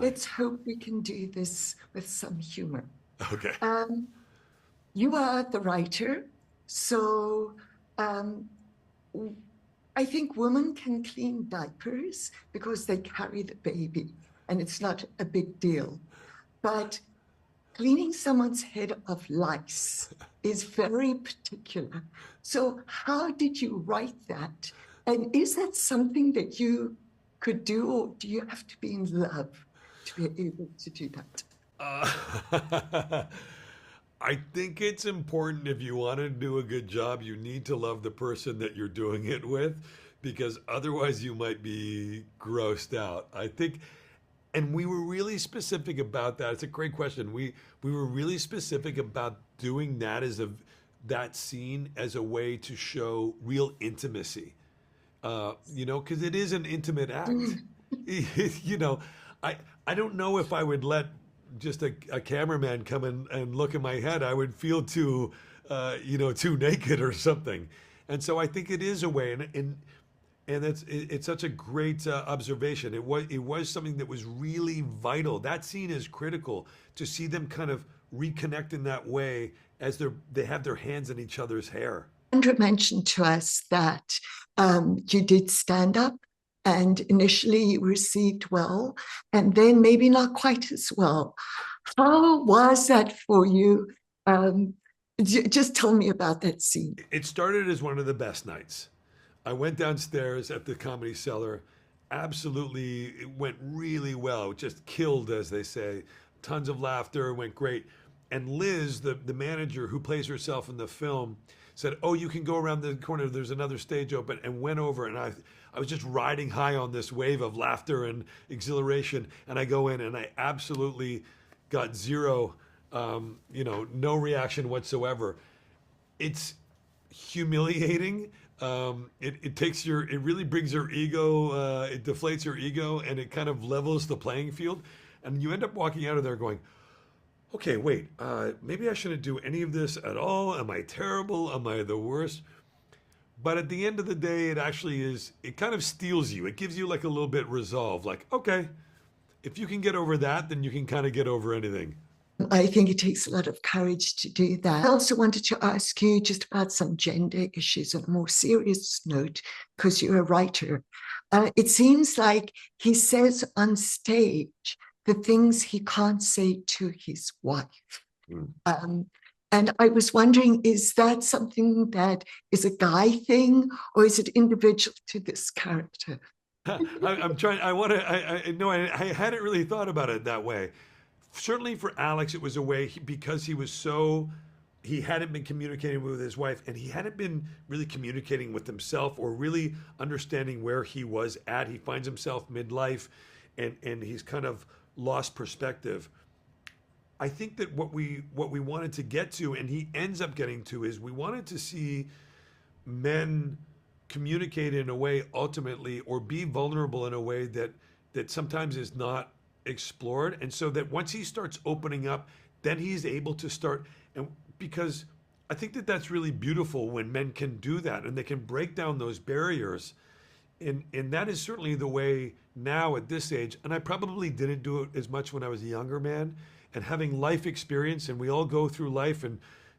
let's hope we can do this with some humor. Okay. You are the writer, so um, I think women can clean diapers because they carry the baby and it's not a big deal. But cleaning someone's head of lice is very particular. So, how did you write that? And is that something that you could do, or do you have to be in love to be able to do that? I think it's important if you want to do a good job, you need to love the person that you're doing it with because otherwise you might be grossed out. I think and we were really specific about that. It's a great question. We were really specific about doing that as a that scene as a way to show real intimacy. Because it is an intimate act. you know, I I don't know if I would let just a cameraman come and look at my head. I would feel too naked or something. And so I think it is a way, and it's such a great observation. It was something that was really vital. That scene is critical to see them kind of reconnect in that way as they have their hands in each other's hair. Andrew mentioned to us that you did stand up, and initially you received well, and then maybe not quite as well. How was that for you? Just tell me about that scene. It started as one of the best nights. I went downstairs at the Comedy Cellar. Absolutely, it went really well. It just killed, as they say. Tons of laughter, went great. And Liz, the manager who plays herself in the film, said, "Oh, you can go around the corner. There's another stage open." And went over, and I was just riding high on this wave of laughter and exhilaration. And I go in, and I absolutely got zero, no reaction whatsoever. It's humiliating. It really brings your ego, it deflates your ego, and it kind of levels the playing field. And you end up walking out of there going, okay, wait, maybe I shouldn't do any of this at all. Am I terrible? Am I the worst? But at the end of the day, it actually is, it kind of steals you. It gives you like a little bit resolve, like, okay, if you can get over that, then you can kind of get over anything. I think it takes a lot of courage to do that. I also wanted to ask you just about some gender issues on a more serious note, because you're a writer. It seems like he says on stage the things he can't say to his wife. Mm. And I was wondering, is that something that is a guy thing, or is it individual to this character? I'm trying, I want to, no, I hadn't really thought about it that way. Certainly for Alex, it was a way because he hadn't been communicating with his wife and he hadn't been really communicating with himself or really understanding where he was at. He finds himself midlife and he's kind of lost perspective. I think that what we wanted to get to, and he ends up getting to, is we wanted to see men communicate in a way ultimately, or be vulnerable in a way that sometimes is not explored. And so that once he starts opening up, then he's able to start, and because I think that that's really beautiful when men can do that and they can break down those barriers. And that is certainly the way now at this age. And I probably didn't do it as much when I was a younger man, and having life experience, and we all go through life and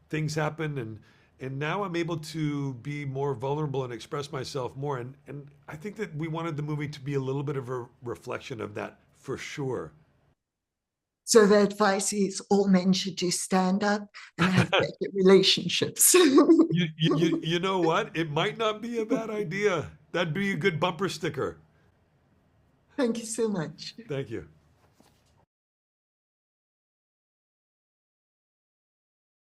things happen, and now I'm able to be more vulnerable and express myself more. And I think that we wanted the movie to be a little bit of a reflection of that for sure. So the advice is all men should do stand up and have better relationships. You know what? It might not be a bad idea. That'd be a good bumper sticker. Thank you so much. Thank you.